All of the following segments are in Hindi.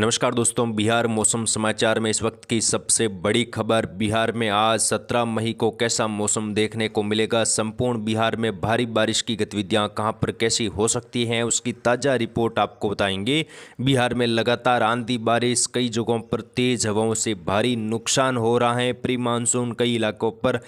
नमस्कार दोस्तों, बिहार मौसम समाचार में इस वक्त की सबसे बड़ी खबर। बिहार में आज 17 मई को कैसा मौसम देखने को मिलेगा, संपूर्ण बिहार में भारी बारिश की गतिविधियां कहां पर कैसी हो सकती हैं, उसकी ताज़ा रिपोर्ट आपको बताएंगे। बिहार में लगातार आंधी बारिश, कई जगहों पर तेज हवाओं से भारी नुकसान हो रहा है। प्री मानसून कई इलाकों पर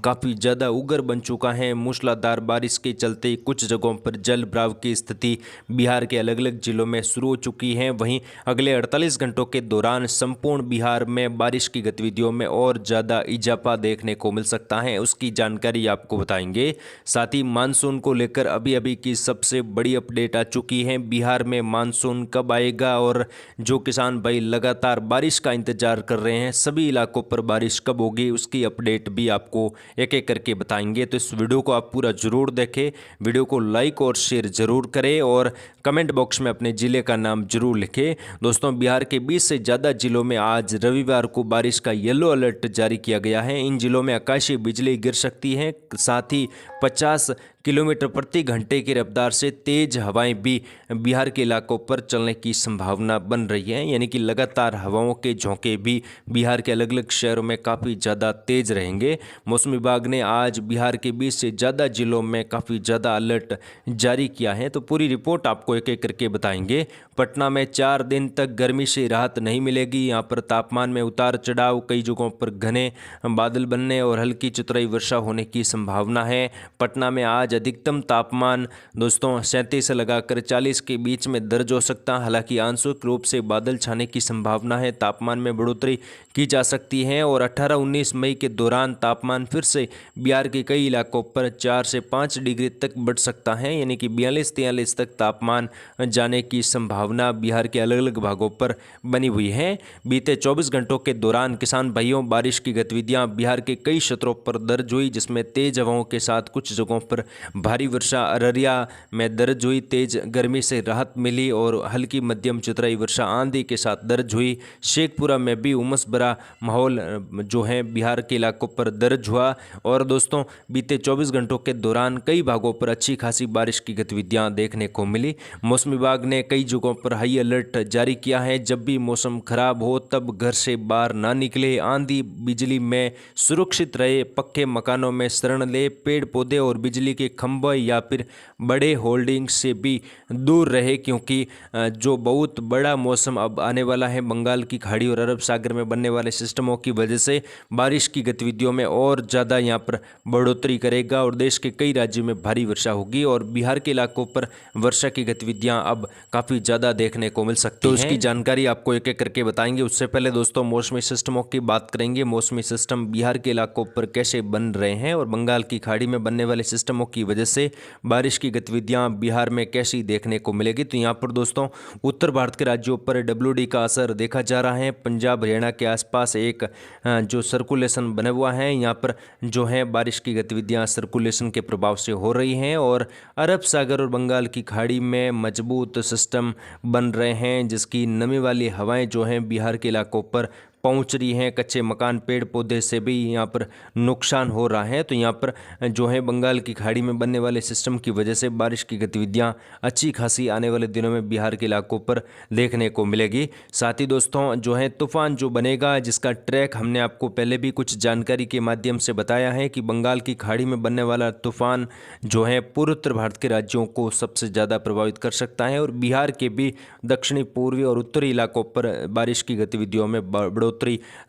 काफ़ी ज़्यादा उग्र बन चुका है। मूसलाधार बारिश के चलते कुछ जगहों पर जल भराव की स्थिति बिहार के अलग अलग जिलों में शुरू हो चुकी है। वहीं अगले 48 घंटों के दौरान संपूर्ण बिहार में बारिश की गतिविधियों में और ज़्यादा इजाफा देखने को मिल सकता है, उसकी जानकारी आपको बताएंगे। साथ ही मानसून को लेकर अभी अभी की सबसे बड़ी अपडेट आ चुकी है। बिहार में मानसून कब आएगा और जो किसान भाई लगातार बारिश का इंतजार कर रहे हैं, सभी इलाकों पर बारिश कब होगी, उसकी अपडेट भी आपको एक एक करके बताएंगे। तो इस वीडियो को आप पूरा जरूर देखें, वीडियो को लाइक और शेयर जरूर करें और कमेंट बॉक्स में अपने ज़िले का नाम जरूर लिखें। दोस्तों, बिहार के 20 से ज़्यादा जिलों में आज रविवार को बारिश का येलो अलर्ट जारी किया गया है। इन जिलों में आकाशीय बिजली गिर सकती है, साथ ही 50 किलोमीटर प्रति घंटे की रफ्तार से तेज हवाएं भी बिहार के इलाकों पर चलने की संभावना बन रही है। यानी कि लगातार हवाओं के झोंके भी बिहार के अलग अलग शहरों में काफ़ी ज़्यादा तेज रहेंगे। मौसम विभाग ने आज बिहार के 20 से ज़्यादा जिलों में काफ़ी ज़्यादा अलर्ट जारी किया है। तो पूरी रिपोर्ट आपको एक एक करके बताएंगे। पटना में 4 दिन तक गर्मी से राहत नहीं मिलेगी। यहाँ पर तापमान में उतार चढ़ाव, कई जगहों पर घने बादल बनने और हल्की चुतराई वर्षा होने की संभावना है। पटना में आज अधिकतम तापमान दोस्तों 37 से लगाकर 40 के बीच में दर्ज हो सकता है। हालांकि आंशिक रूप से बादल छाने की संभावना है, तापमान में बढ़ोतरी की जा सकती है और 18-19 मई के दौरान तापमान फिर से बिहार के कई इलाकों पर 4 से 5 डिग्री तक बढ़ सकता है। यानी कि 42-43 तक तापमान जाने की संभावना बिहार के अलग अलग भागों पर बनी हुई है। बीते 24 घंटों के दौरान किसान भाइयों, बारिश की गतिविधियां बिहार के कई क्षेत्रों पर दर्ज हुई, जिसमें तेज हवाओं के साथ कुछ जगहों पर भारी वर्षा अररिया में दर्ज हुई। तेज गर्मी से राहत मिली और हल्की मध्यम चतुराई वर्षा आंधी के साथ दर्ज हुई। शेखपुरा में भी उमस भरा माहौल जो है बिहार के इलाकों पर दर्ज हुआ। और दोस्तों, बीते 24 घंटों के दौरान कई भागों पर अच्छी खासी बारिश की गतिविधियां देखने को मिली। मौसम विभाग ने कई जगहों पर हाई अलर्ट जारी किया है। जब भी मौसम खराब हो तब घर से बाहर ना निकले, आंधी बिजली में सुरक्षित रहे, पक्के मकानों में शरण ले, पेड़ पौधे और बिजली के खंभे या फिर बड़े होल्डिंग से भी दूर रहे, क्योंकि जो बहुत बड़ा मौसम अब आने वाला है बंगाल की खाड़ी और अरब सागर में बनने वाले सिस्टमों की वजह से बारिश की गतिविधियों में और ज़्यादा यहाँ पर बढ़ोतरी करेगा और देश के कई राज्यों में भारी वर्षा होगी और बिहार के इलाकों पर वर्षा की गतिविधियां अब काफ़ी ज़्यादा देखने को मिल सकती हैं। तो उसकी जानकारी आपको एक एक करके बताएंगे। उससे पहले दोस्तों, मौसमी सिस्टमों की बात करेंगे। मौसमी सिस्टम बिहार के इलाकों पर कैसे बन रहे हैं और बंगाल की खाड़ी में बनने वाले सिस्टमों की वजह से बारिश की गतिविधियां बिहार में कैसी देखने को मिलेगी। तो यहाँ पर दोस्तों, उत्तर भारत के राज्यों पर WD का असर देखा जा रहा है। पंजाब हरियाणा के आसपास एक जो सर्कुलेशन बना हुआ है, यहाँ पर जो है बारिश की गतिविधियां सर्कुलेशन के प्रभाव से हो रही हैं और अरब सागर और बंगाल की खाड़ी में मजबूत सिस्टम बन रहे हैं, जिसकी नमी वाली हवाएं जो हैं बिहार के इलाकों पर पहुंच रही हैं। कच्चे मकान, पेड़ पौधे से भी यहाँ पर नुकसान हो रहा है। तो यहाँ पर जो है बंगाल की खाड़ी में बनने वाले सिस्टम की वजह से बारिश की गतिविधियाँ अच्छी खासी आने वाले दिनों में बिहार के इलाकों पर देखने को मिलेगी। साथ ही दोस्तों, जो है तूफान जो बनेगा, जिसका ट्रैक हमने आपको पहले भी कुछ जानकारी के माध्यम से बताया है कि बंगाल की खाड़ी में बनने वाला तूफान जो है पूर्व उत्तर भारत के राज्यों को सबसे ज़्यादा प्रभावित कर सकता है और बिहार के भी दक्षिणी, पूर्वी और उत्तरी इलाकों पर बारिश की गतिविधियों में बढ़ोतरी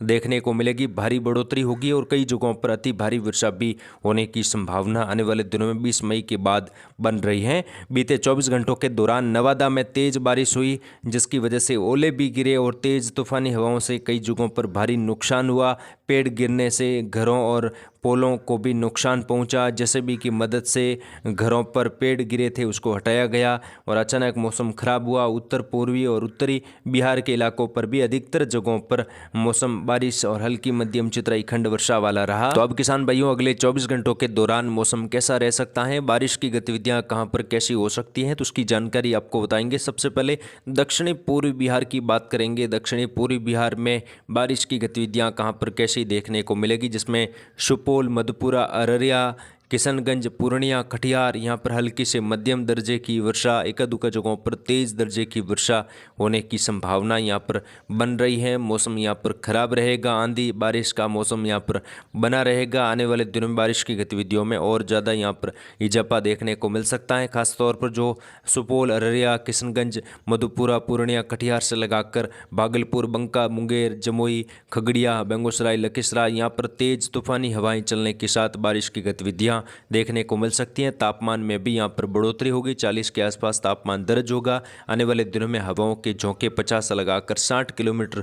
देखने को मिलेगी। भारी बढ़ोतरी होगी और कई जगहों पर अति भारी वर्षा भी होने की संभावना आने वाले दिनों में 20 मई के बाद बन रही है। बीते 24 घंटों के दौरान नवादा में तेज बारिश हुई, जिसकी वजह से ओले भी गिरे और तेज तूफानी हवाओं से कई जगहों पर भारी नुकसान हुआ। पेड़ गिरने से घरों और पोलों को भी नुकसान पहुंचा। जेसीबी की मदद से घरों पर पेड़ गिरे थे उसको हटाया गया और अचानक मौसम खराब हुआ। उत्तर पूर्वी और उत्तरी बिहार के इलाकों पर भी अधिकतर जगहों पर मौसम बारिश और हल्की मध्यम चतुराई खंड वर्षा वाला रहा। तो अब किसान भाइयों, अगले 24 घंटों के दौरान मौसम कैसा रह सकता है, बारिश की गतिविधियां कहां पर कैसी हो सकती हैं, तो उसकी जानकारी आपको बताएंगे। सबसे पहले दक्षिणी पूर्वी बिहार की बात करेंगे। दक्षिणी पूर्वी बिहार में बारिश की गतिविधियां कहां पर कैसी देखने को मिलेगी, जिसमें सुपौल, मधेपुरा, अररिया, किशनगंज, पूर्णिया, कटिहार यहाँ पर हल्की से मध्यम दर्जे की वर्षा, एकाध जगहों पर तेज दर्जे की वर्षा होने की संभावना यहाँ पर बन रही है। मौसम यहाँ पर खराब रहेगा, आंधी बारिश का मौसम यहाँ पर बना रहेगा। आने वाले दिनों में बारिश की गतिविधियों में और ज़्यादा यहाँ पर इजाफा देखने को मिल सकता है। खासतौर पर जो सुपौल, अररिया, किशनगंज, मधुपुरा, पूर्णिया, कटिहार से लगाकर भागलपुर, बंका, मुंगेर, जमुई, खगड़िया, बेगूसराय, लखीसराय यहाँ पर तेज तूफानी हवाएं चलने के साथ बारिश की गतिविधियां देखने को मिल सकती हैं। तापमान में भी यहाँ पर बढ़ोतरी होगी, 40 के आसपास तापमान दर्ज होगा। आने वाले दिनों में हवाओं के झोंके 50 से लगाकर 60 किलोमीटर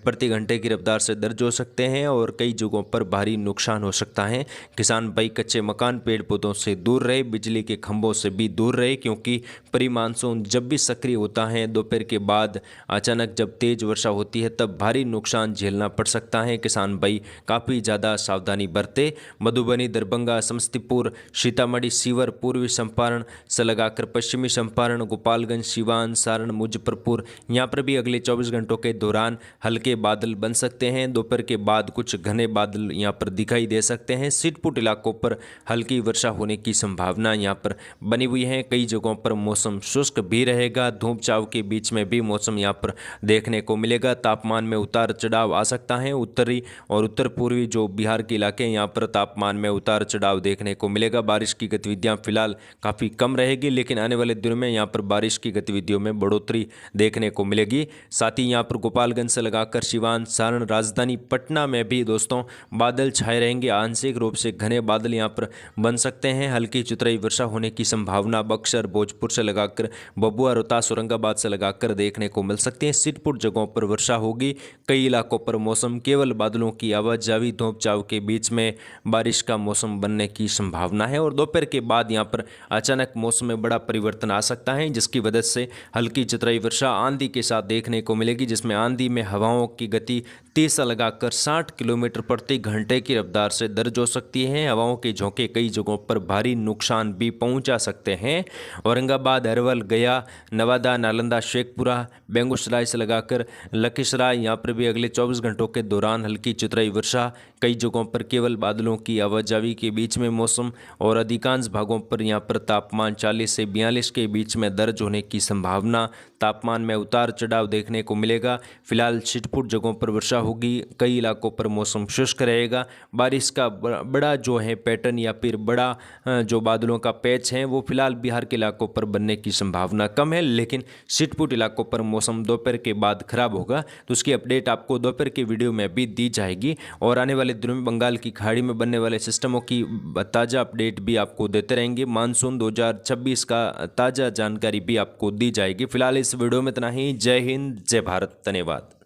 प्रति घंटे की रफ्तार से दर्ज हो सकते हैं और कई जगहों पर भारी नुकसान हो सकता है। किसान भाई कच्चे मकान, पेड़ पौधों से दूर रहे, बिजली के खंभों से भी दूर रहे, क्योंकि प्री मानसून जब भी सक्रिय होता है दोपहर के बाद अचानक जब तेज वर्षा होती है तब भारी नुकसान झेलना पड़ सकता है। किसान भाई काफ़ी ज़्यादा सावधानी बरते। मधुबनी, दरभंगा, समस्तीपुर, सीतामढ़ी, सीवर, पूर्वी चंपारण से लगाकर पश्चिमी चंपारण, गोपालगंज, सिवान, सारण, मुजफ्फरपुर यहाँ पर भी अगले 24 घंटों के दौरान हल्के बादल बन सकते हैं। दोपहर के बाद कुछ घने बादल यहाँ पर दिखाई दे सकते हैं। छिटपुट इलाकों पर हल्की वर्षा होने की संभावना यहाँ पर बनी हुई है। कई जगहों पर मौसम शुष्क भी रहेगा, धूप छांव के बीच में भी मौसम यहाँ पर देखने को मिलेगा। तापमान में उतार चढ़ाव आ सकता है। उत्तरी और उत्तर पूर्वी जो बिहार के इलाके हैं यहाँ पर तापमान में उतार चढ़ाव देखने को मिलेगा। बारिश की गतिविधियां फिलहाल काफ़ी कम रहेगी, लेकिन आने वाले दिनों में यहाँ पर बारिश की गतिविधियों में बढ़ोतरी देखने को मिलेगी। साथ ही यहाँ पर गोपालगंज से लगाकर सिवान, सारण, राजधानी पटना में भी दोस्तों बादल छाए रहेंगे। आंशिक रूप से घने बादल यहाँ पर बन सकते हैं। हल्की चुतराई वर्षा होने की संभावना बक्सर, भोजपुर से लगाकर भभुआ, रोहतास, औरंगाबाद से लगाकर देखने को मिल सकती है। छिटपुट जगहों पर वर्षा होगी। कई इलाकों पर मौसम केवल बादलों की आवाजावी, धूप छांव के बीच में बारिश का मौसम बनने की संभावना है और दोपहर के बाद यहाँ पर अचानक मौसम में बड़ा परिवर्तन आ सकता है, जिसकी वजह से हल्की चतुराई वर्षा आंधी के साथ देखने को मिलेगी, जिसमें आंधी में हवाओं की गति 30 से लगाकर 60 किलोमीटर प्रति घंटे की रफ्तार से दर्ज हो सकती है। हवाओं के झोंके कई जगहों पर भारी नुकसान भी पहुंचा सकते हैं। औरंगाबाद, अरवल, गया, नवादा, नालंदा, शेखपुरा, बेगूसराय से लगाकर लखीसराय यहाँ पर भी अगले 24 घंटों के दौरान हल्की चतुराई वर्षा, कई जगहों पर केवल बादलों की आवाजावी के बीच में मौसम और अधिकांश भागों पर यहाँ पर तापमान 40 से 42 के बीच में दर्ज होने की संभावना। तापमान में उतार चढ़ाव देखने को मिलेगा। फिलहाल छिटपुट जगहों पर वर्षा होगी। कई इलाकों पर मौसम शुष्क रहेगा। बारिश का बड़ा जो है पैटर्न या फिर बड़ा जो बादलों का पैच है वो फिलहाल बिहार के इलाकों पर बनने की संभावना कम है, लेकिन छिटपुट इलाकों पर मौसम दोपहर के बाद खराब होगा, तो उसकी अपडेट आपको दोपहर की वीडियो में भी दी जाएगी। और आने वाले दिनों में बंगाल की खाड़ी में बनने वाले सिस्टमों की ताज़ा अपडेट भी आपको देते रहेंगे। मानसून 2026 का ताज़ा जानकारी भी आपको दी जाएगी। फिलहाल इस वीडियो में इतना ही। जय हिंद, जय भारत, धन्यवाद।